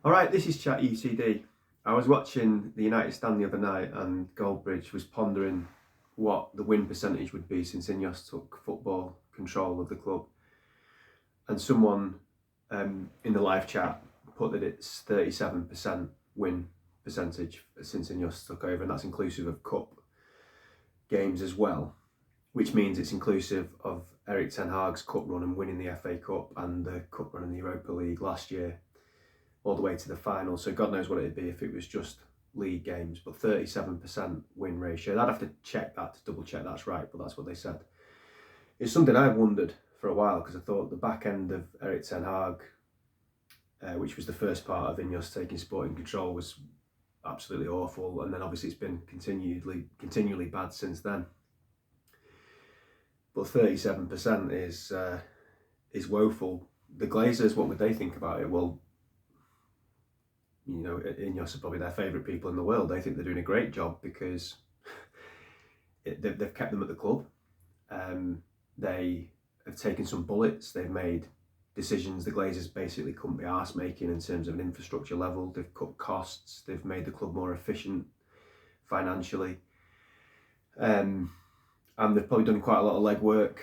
Alright, this is Chat UCD. I was watching the United stand the other night and Goldbridge was pondering what the win percentage would be since INEOS took football control of the club. And someone in the live chat put that it's 37% win percentage since INEOS took over, and that's inclusive of cup games as well, which means it's inclusive of Erik ten Hag's cup run and winning the FA Cup and the cup run in the Europa League last year, all the way to the final. So God knows what it'd be if it was just league games, but 37% win ratio. I'd have to check that to double check that's right, but that's what they said. It's something I've wondered for a while, because I thought the back end of Erik ten Hag, which was the first part of INEOS taking sporting control, was absolutely awful, and then obviously it's been continually bad since then. But 37% is woeful. The Glazers, what would they think about it? Well, you know, INEOS are probably their favourite people in the world. They think they're doing a great job because they've kept them at the club. They have taken some bullets. They've made decisions the Glazers basically couldn't be arsed making in terms of an infrastructure level. They've cut costs. They've made the club more efficient financially. And they've probably done quite a lot of legwork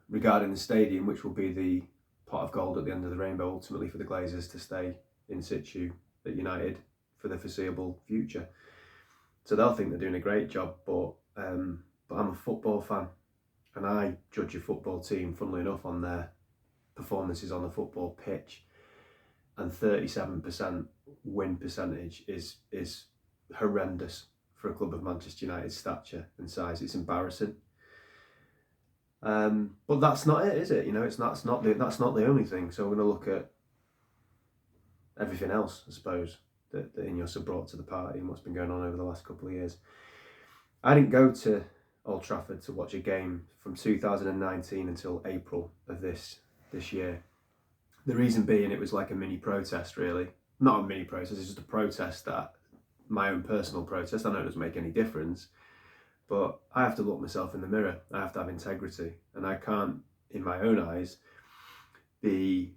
regarding the stadium, which will be the pot of gold at the end of the rainbow ultimately for the Glazers to stay in situ at United for the foreseeable future. So they'll think they're doing a great job, but I'm a football fan, and I judge a football team, funnily enough, on their performances on the football pitch. And 37% win percentage is horrendous for a club of Manchester United's stature and size. It's embarrassing. But that's not it, is it? You know, that's not the only thing. So we're going to look at everything else, I suppose, that INEOS have brought to the party and what's been going on over the last couple of years. I didn't go to Old Trafford to watch a game from 2019 until April of this year. The reason being, it was like a mini protest, really. Not a mini protest, it's just a protest, that my own personal protest. I know it doesn't make any difference, but I have to look myself in the mirror. I have to have integrity, and I can't, in my own eyes, be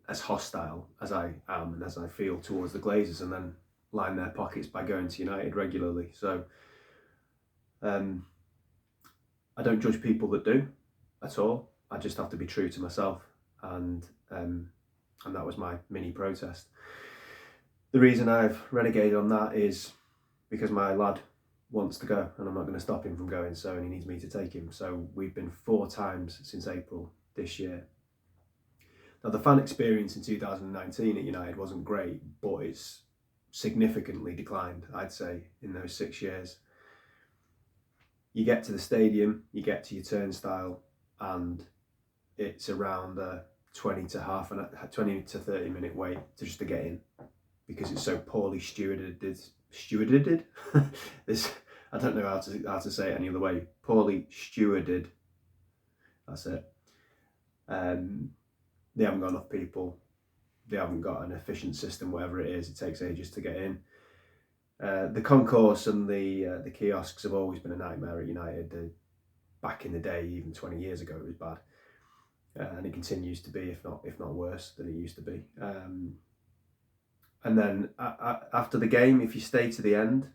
as hostile as I am and as I feel towards the Glazers, and then line their pockets by going to United regularly. So I don't judge people that do at all. I just have to be true to myself, and that was my mini protest. The reason I've renegated on that is because my lad wants to go, and I'm not going to stop him from going, so, and he needs me to take him. So we've been 4 times since April this year. Now, the fan experience in 2019 at United wasn't great, but it's significantly declined, I'd say, in those 6 years. You get to the stadium, you get to your turnstile, and it's around a 20 to 30 minute wait just to get in, because it's so poorly stewarded. This, I don't know how to say it any other way. Poorly stewarded. That's it. They haven't got enough people. They haven't got an efficient system. Whatever it is, it takes ages to get in. The concourse and the kiosks have always been a nightmare at United. Back in the day, even 20 years ago, it was bad, and it continues to be, if not worse than it used to be. And then after the game, if you stay to the end,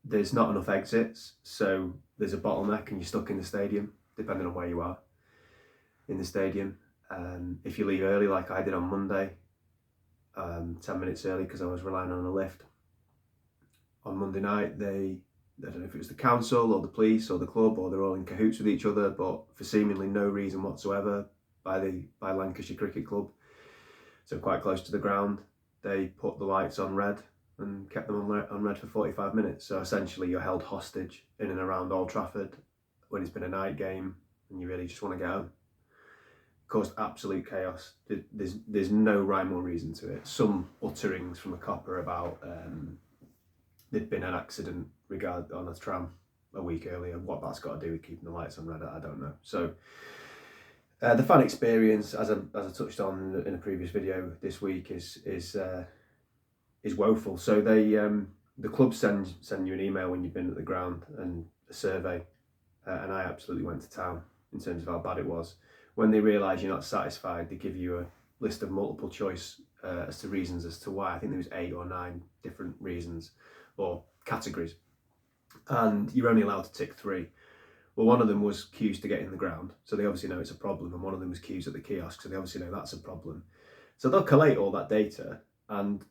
there's not enough exits, so there's a bottleneck and you're stuck in the stadium, depending on where you are in the stadium. If you leave early, like I did on Monday, 10 minutes early because I was relying on a lift, on Monday night, I don't know if it was the council or the police or the club, or they're all in cahoots with each other, but for seemingly no reason whatsoever, by Lancashire Cricket Club, so quite close to the ground, they put the lights on red and kept them on red for 45 minutes. So essentially you're held hostage in and around Old Trafford when it's been a night game and you really just want to get home. Caused absolute chaos. There's no rhyme or reason to it. Some utterings from a copper about there'd been an accident on a tram a week earlier. What that's got to do with keeping the lights on red, I don't know. So the fan experience, as I touched on in a previous video this week, is woeful. So the club send you an email when you've been at the ground and a survey, and I absolutely went to town in terms of how bad it was. When they realise you're not satisfied, they give you list of multiple choice as to reasons as to why. I think there was 8 or 9 different reasons or categories, and you're only allowed to tick 3. Well, one of them was queues to get in the ground, so they obviously know it's a problem, and one of them was queues at the kiosk, so they obviously know that's a problem. So they'll collate all that data, and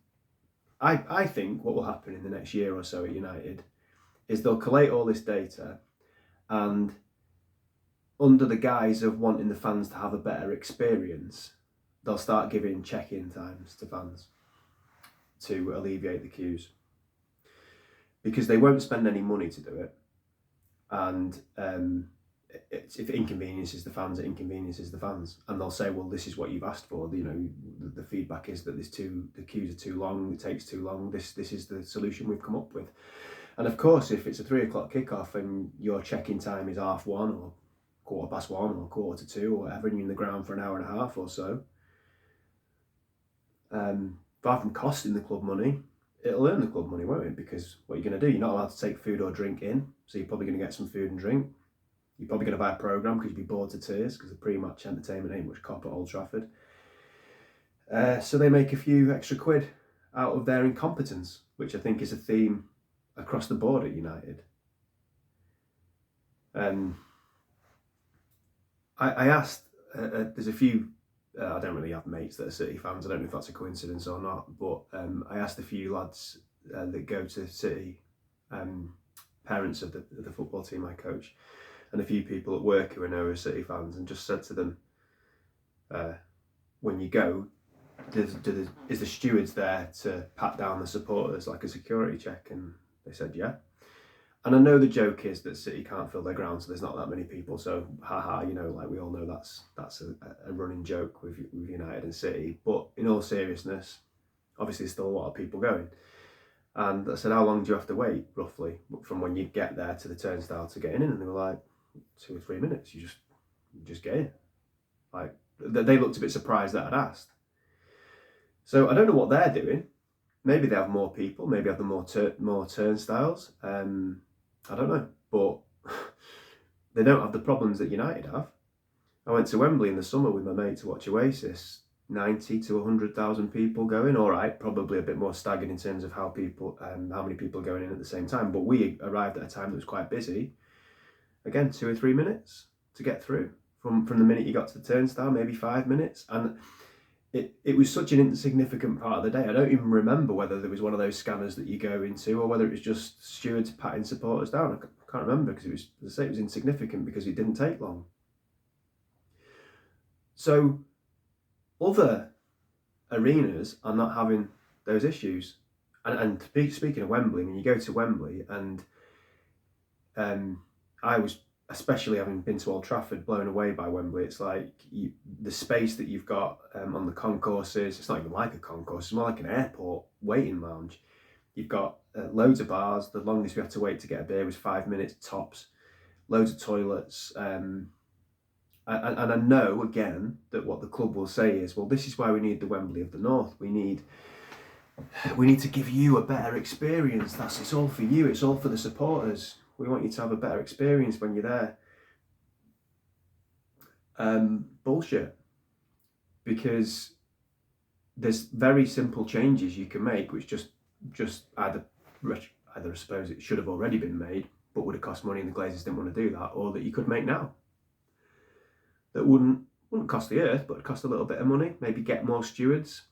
I think what will happen in the next year or so at United is they'll collate all this data, and under the guise of wanting the fans to have a better experience, they'll start giving check-in times to fans to alleviate the queues, because they won't spend any money to do it, and if it inconveniences the fans, it inconveniences the fans, and they'll say, well, this is what you've asked for. You know, the feedback is that the queues are too long, it takes too long. This is the solution we've come up with. And of course, if it's a 3 o'clock kickoff and your check-in time is 1:30 or 1:15 or 1:45 or whatever, and you're in the ground for an hour and a half or so, far from costing the club money, it'll earn the club money, won't it? Because what you're going to do, you're not allowed to take food or drink in, so you're probably going to get some food and drink. You're probably going to buy a programme because you'll be bored to tears, because the pre-match entertainment ain't much cop at Old Trafford. So they make a few extra quid out of their incompetence, which I think is a theme across the board at United. I asked, there's a few, I don't really have mates that are City fans, I don't know if that's a coincidence or not, but I asked a few lads that go to City, parents of the football team I coach, and a few people at work who I know are City fans, and just said to them, when you go, is the stewards there to pat down the supporters like a security check? And they said, yeah. And I know the joke is that City can't fill their ground, so there's not that many people, so haha, you know, like we all know that's a running joke with United and City. But in all seriousness, obviously there's still a lot of people going. And I said, how long do you have to wait, roughly, from when you get there to the turnstile to getting in? And they were like, 2 or 3 minutes, you just get in. Like, they looked a bit surprised that I'd asked. So I don't know what they're doing. Maybe they have more people, maybe have more turnstiles. I don't know, but they don't have the problems that United have. I went to Wembley in the summer with my mate to watch Oasis. 90 to 100,000 people going. All right, probably a bit more staggered in terms of how many people are going in at the same time. But we arrived at a time that was quite busy. Again, 2 or 3 minutes to get through from the minute you got to the turnstile, maybe 5 minutes. And it was such an insignificant part of the day. I don't even remember whether there was one of those scanners that you go into or whether it was just stewards patting supporters down. I can't remember, because it was, as I say, it was insignificant because it didn't take long. So other arenas are not having those issues. And speaking of Wembley, I mean, you go to Wembley, and I was, especially having been to Old Trafford, blown away by Wembley. It's like the space that you've got on the concourses, it's not even like a concourse, it's more like an airport waiting lounge. You've got loads of bars. The longest we had to wait to get a beer was 5 minutes tops. Loads of toilets. And I know, again, that what the club will say is, well, this is why we need the Wembley of the North. We need to give you a better experience. It's all for you. It's all for the supporters. We want you to have a better experience when you're there. Bullshit. Because there's very simple changes you can make, which just either I suppose it should have already been made, but would have cost money, and the Glazers didn't want to do that, or that you could make now. That wouldn't cost the earth, but cost a little bit of money. Maybe get more stewards.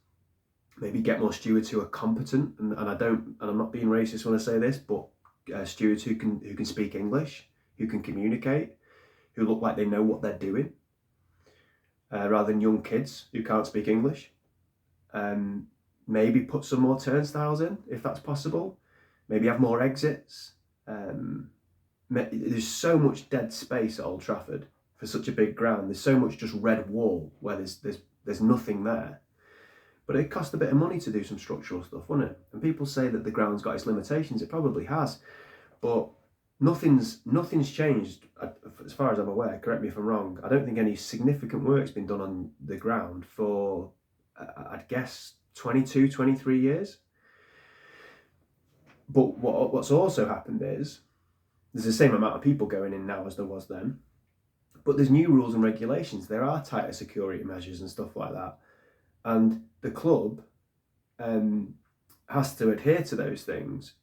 Maybe get more stewards who are competent, and I'm not being racist when I say this, but stewards who can speak English, who can communicate, who look like they know what they're doing, rather than young kids who can't speak English. Maybe put some more turnstiles in, if that's possible. Maybe have more exits. There's so much dead space at Old Trafford for such a big ground. There's so much just red wall where there's nothing there. But it cost a bit of money to do some structural stuff, wouldn't it? And people say that the ground's got its limitations. It probably has, but nothing's changed as far as I'm aware. Correct me if I'm wrong. I don't think any significant work's been done on the ground for, I'd guess, 22, 23 years. But what's also happened is there's the same amount of people going in now as there was then, but there's new rules and regulations. There are tighter security measures and stuff like that. And the club has to adhere to those things,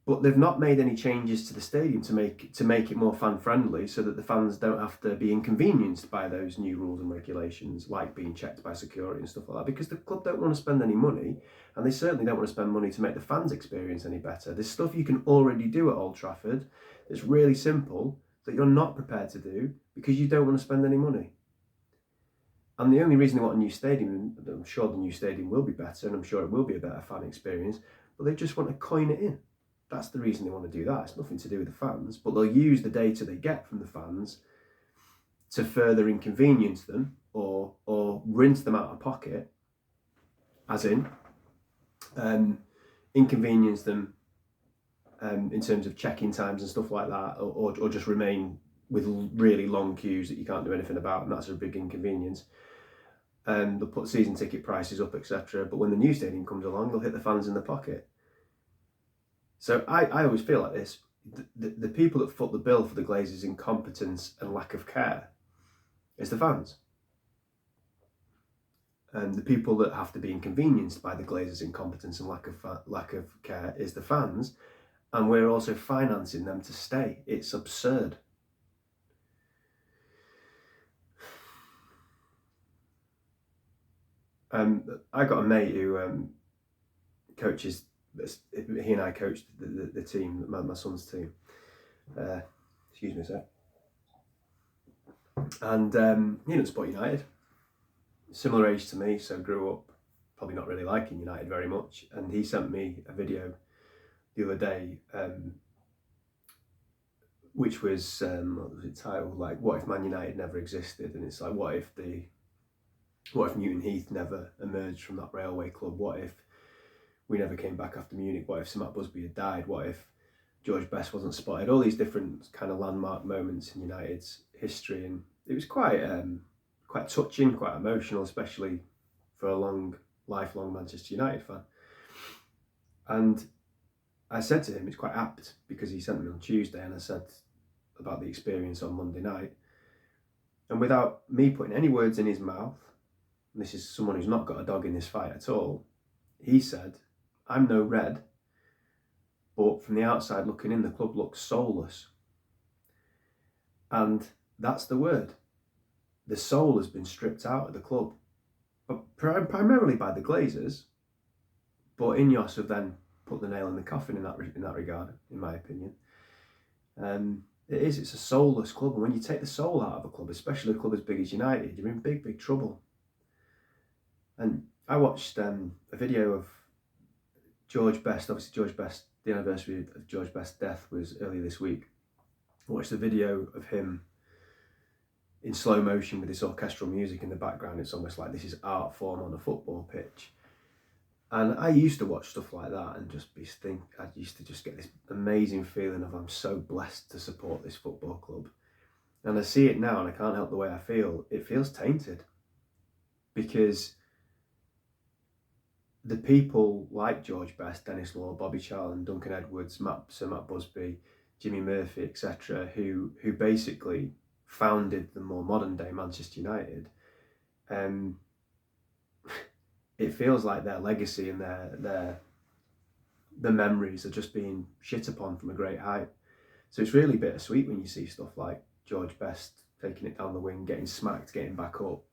but they've not made any changes to the stadium to make it more fan friendly, so that the fans don't have to be inconvenienced by those new rules and regulations, like being checked by security and stuff like that, because the club don't want to spend any money, and they certainly don't want to spend money to make the fans' experience any better. There's stuff you can already do at Old Trafford that's really simple that you're not prepared to do because you don't want to spend any money. And the only reason they want a new stadium, and I'm sure the new stadium will be better, and I'm sure it will be a better fan experience, but they just want to coin it in. That's the reason they want to do that. It's nothing to do with the fans, but they'll use the data they get from the fans to further inconvenience them or rinse them out of pocket, as in inconvenience them in terms of check-in times and stuff like that, or just remain with really long queues that you can't do anything about, and that's a big inconvenience. They'll put season ticket prices up, etc. But when the new stadium comes along, they'll hit the fans in the pocket. So I always feel like this. The people that foot the bill for the Glazers' incompetence and lack of care is the fans. And the people that have to be inconvenienced by the Glazers' incompetence and lack of care is the fans. And we're also financing them to stay. It's absurd. I got a mate who coaches. He and I coached the team, my son's team. Excuse me a sec. And he doesn't support United. Similar age to me, so grew up probably not really liking United very much. And he sent me a video the other day, which was what was it titled? Like, what if Man United never existed? And it's like, what if Newton Heath never emerged from that railway club? What if we never came back after Munich? What if Sir Matt Busby had died? What if George Best wasn't spotted? All these different kind of landmark moments in United's history, and it was quite touching, quite emotional, especially for a lifelong Manchester United fan. And I said to him, it's quite apt, because he sent me on Tuesday, and I said about the experience on Monday night, and without me putting any words in his mouth, and this is someone who's not got a dog in this fight at all, he said, I'm no Red, but from the outside looking in, the club looks soulless. And that's the word. The soul has been stripped out of the club, but primarily by the Glazers, but INEOS have then put the nail in the coffin in that regard, in my opinion. It's a soulless club, and when you take the soul out of a club, especially a club as big as United, you're in big trouble. And I watched a video of George Best. Obviously, George Best, the anniversary of George Best's death was earlier this week. I watched a video of him in slow motion with this orchestral music in the background. It's almost like this is art form on a football pitch. And I used to watch stuff like that and I used to just get this amazing feeling of, I'm so blessed to support this football club. And I see it now and I can't help the way I feel. It feels tainted, because the people like George Best, Dennis Law, Bobby Charlton, Duncan Edwards, Sir Matt Busby, Jimmy Murphy, etc., who basically founded the more modern day Manchester United, it feels like their legacy and their memories are just being shit upon from a great height. So it's really bittersweet when you see stuff like George Best taking it down the wing, getting smacked, getting back up,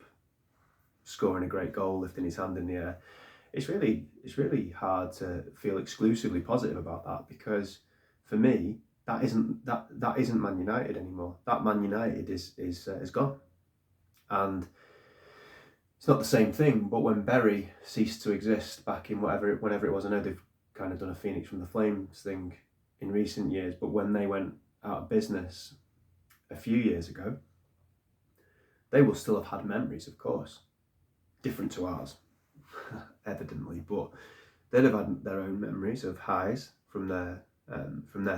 scoring a great goal, lifting his hand in the air. It's really hard to feel exclusively positive about that, because for me, that isn't Man United anymore. That Man United is gone, and it's not the same thing. But when Bury ceased to exist back in whenever it was, I know they've kind of done a Phoenix from the Flames thing in recent years, but when they went out of business a few years ago, they will still have had memories, of course, different to ours, evidently, but they'd have had their own memories of highs from their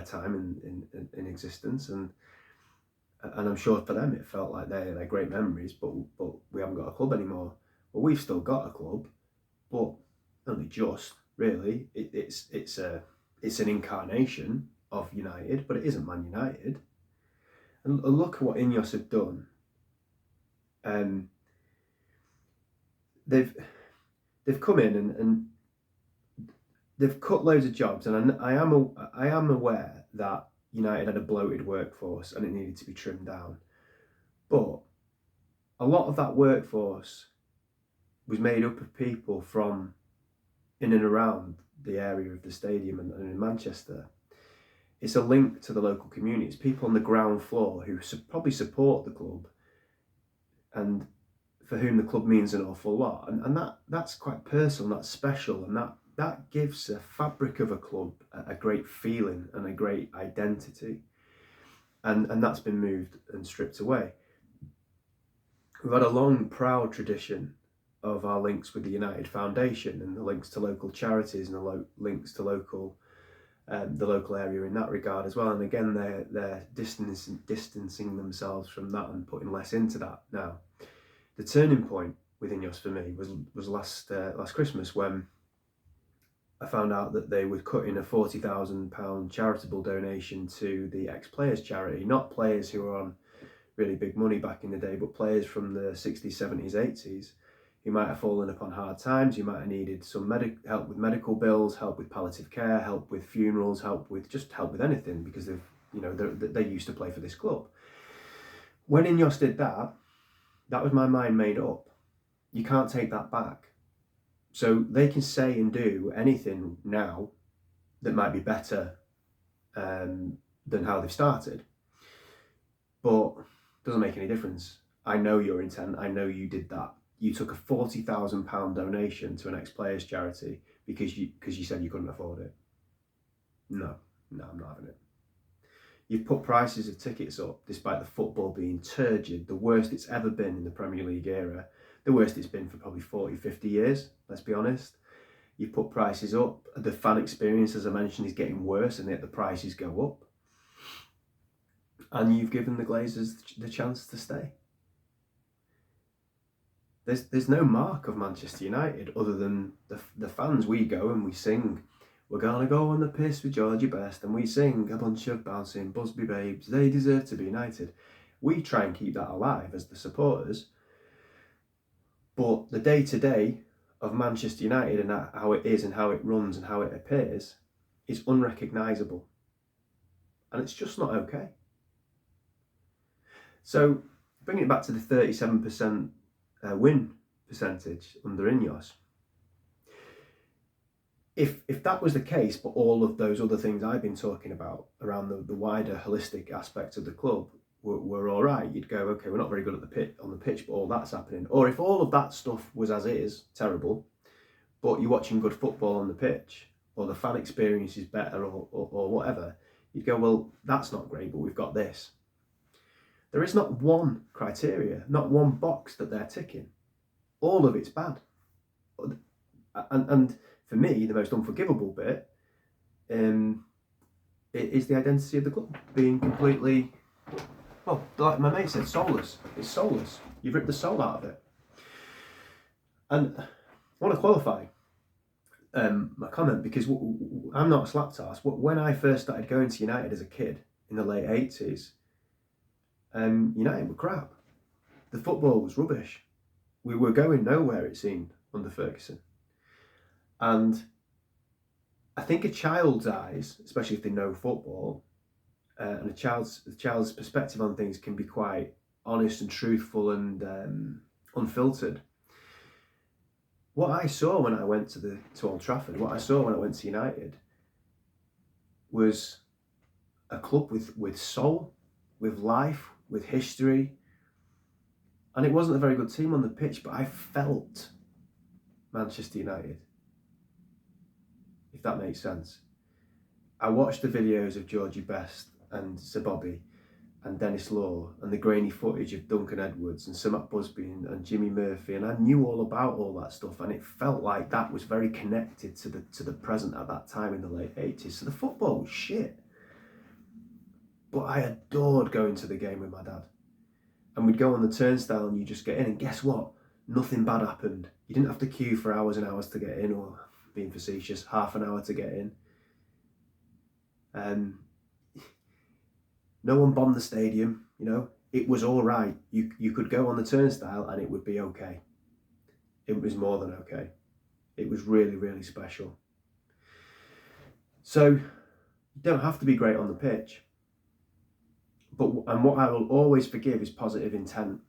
time in existence, and I'm sure for them it felt like they're great memories, but we haven't got a club anymore. Well, we've still got a club, but only just, really. It's an incarnation of United, but it isn't Man United. And look at what INEOS have done. they've come in and they've cut loads of jobs, and I am aware that United had a bloated workforce and it needed to be trimmed down. But a lot of that workforce was made up of people from in and around the area of the stadium and in Manchester. It's a link to the local community. It's people on the ground floor who probably support the club and for whom the club means an awful lot. And that's quite personal, that's special, and that gives a fabric of a club a great feeling and a great identity. And that's been moved and stripped away. We've had a long, proud tradition of our links with the United Foundation and the links to local charities and the links to the local area in that regard as well. And again, they're distancing themselves from that and putting less into that now. The turning point with INEOS for me was last Christmas, when I found out that they were cutting a £40,000 charitable donation to the ex-players charity, not players who were on really big money back in the day, but players from the 60s, 70s, 80s who might have fallen upon hard times, who might have needed some help with medical bills, help with palliative care, help with funerals, help with anything, because they used to play for this club. When INEOS did that was my mind made up. You can't take that back. So they can say and do anything now that might be better than how they've started. But it doesn't make any difference. I know your intent. I know you did that. You took a £40,000 donation to an ex-players charity because you said you couldn't afford it. No, I'm not having it. You've put prices of tickets up despite the football being turgid, the worst it's ever been in the Premier League era, the worst it's been for probably 40, 50 years, let's be honest. You've put prices up. The fan experience, as I mentioned, is getting worse, and yet the prices go up. And you've given the Glazers the chance to stay. There's no mark of Manchester United other than the fans. We go and we sing, "We're gonna go on the piss with Georgie Best," and we sing a bunch of bouncing Busby babes, "They deserve to be United." We try and keep that alive as the supporters. But the day-to-day of Manchester United and how it is and how it runs and how it appears is unrecognisable. And it's just not okay. So, bringing it back to the 37% win percentage under INEOS, if that was the case, but all of those other things I've been talking about around the wider holistic aspects of the club were all right, you'd go, okay, we're not very good on the pitch, but all that's happening. Or if all of that stuff was as is, terrible, but you're watching good football on the pitch, or the fan experience is better, or whatever, you'd go, well, that's not great, but we've got this. There is not one criteria, not one box that they're ticking. All of it's bad. And for me, the most unforgivable bit is the identity of the club being completely, well, like my mate said, soulless. It's soulless. You've ripped the soul out of it. And I want to qualify my comment, because I'm not a slap-tass. When I first started going to United as a kid in the late 80s, United were crap. The football was rubbish. We were going nowhere, it seemed, under Ferguson. And I think a child's eyes, especially if they know football, and a child's perspective on things can be quite honest and truthful and unfiltered. What I saw when I went to Old Trafford, what I saw when I went to United, was a club with soul, with life, with history. And it wasn't a very good team on the pitch, but I felt Manchester United, if that makes sense. I watched the videos of Georgie Best and Sir Bobby and Dennis Law and the grainy footage of Duncan Edwards and Sir Matt Busby and Jimmy Murphy, and I knew all about all that stuff, and it felt like that was very connected to the present at that time in the late 80s. So the football was shit. But I adored going to the game with my dad. And we'd go on the turnstile and you just get in, and guess what? Nothing bad happened. You didn't have to queue for hours and hours to get in, or, being facetious, half an hour to get in. No one bombed the stadium, It was all right. You could go on the turnstile and it would be okay. It was more than okay. It was really, really special. So you don't have to be great on the pitch. And what I will always forgive is positive intent.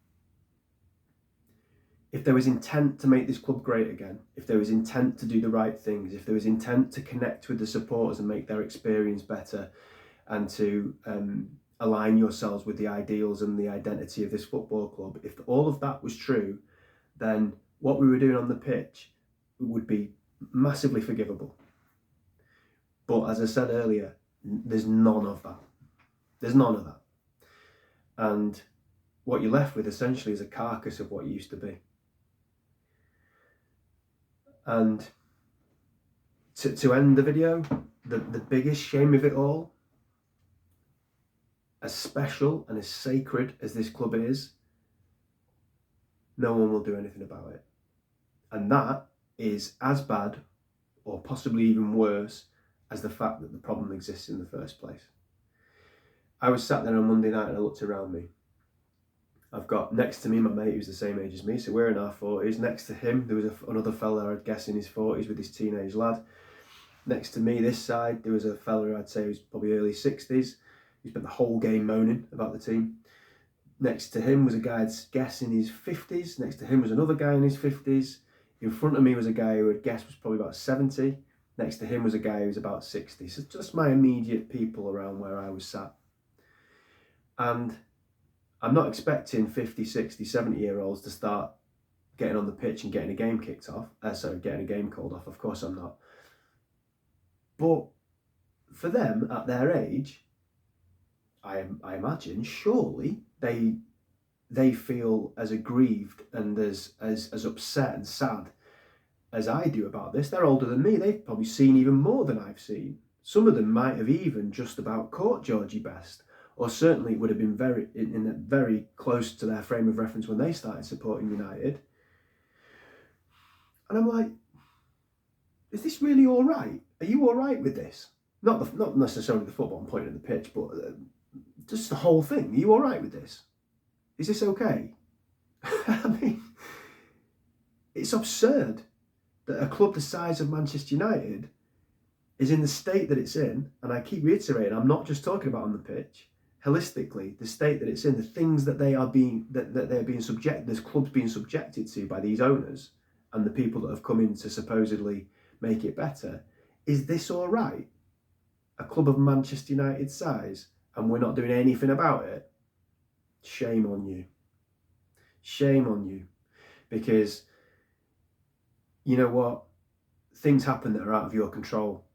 If there was intent to make this club great again, if there was intent to do the right things, if there was intent to connect with the supporters and make their experience better, and to align yourselves with the ideals and the identity of this football club, if all of that was true, then what we were doing on the pitch would be massively forgivable. But as I said earlier, there's none of that. There's none of that. And what you're left with essentially is a carcass of what used to be. And to end the video, the biggest shame of it all, as special and as sacred as this club is, no one will do anything about it. And that is as bad, or possibly even worse, as the fact that the problem exists in the first place. I was sat there on Monday night and I looked around me. I've got next to me my mate who's the same age as me, so we're in our 40s. Next to him there was another fella I'd guess in his 40s with his teenage lad. Next to me this side there was a fella who I'd say was probably early 60s. He spent the whole game moaning about the team. Next to him was a guy I'd guess in his 50s. Next to him was another guy in his 50s. In front of me was a guy who I'd guess was probably about 70. Next to him was a guy who was about 60. So just my immediate people around where I was sat. And I'm not expecting 50, 60, 70-year-olds to start getting on the pitch and getting a game kicked off. Getting a game called off. Of course I'm not. But for them, at their age, I imagine, surely they feel as aggrieved and as upset and sad as I do about this. They're older than me. They've probably seen even more than I've seen. Some of them might have even just about caught Georgie Best, or certainly would have been very close to their frame of reference when they started supporting United. And I'm like, is this really all right? Are you all right with this? Not necessarily the football and pointing at the pitch, but just the whole thing. Are you all right with this? Is this okay? I mean, it's absurd that a club the size of Manchester United is in the state that it's in, and I keep reiterating, I'm not just talking about on the pitch. Holistically, the state that it's in, the things that they're being subjected, this club's being subjected to by these owners and the people that have come in to supposedly make it better. Is this all right? A club of Manchester United size, and we're not doing anything about it? Shame on you. Shame on you. Because you know what? Things happen that are out of your control.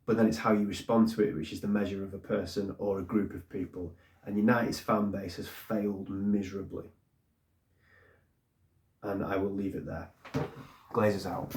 But then it's how you respond to it, which is the measure of a person or a group of people. And United's fan base has failed miserably. And I will leave it there. Glazers out.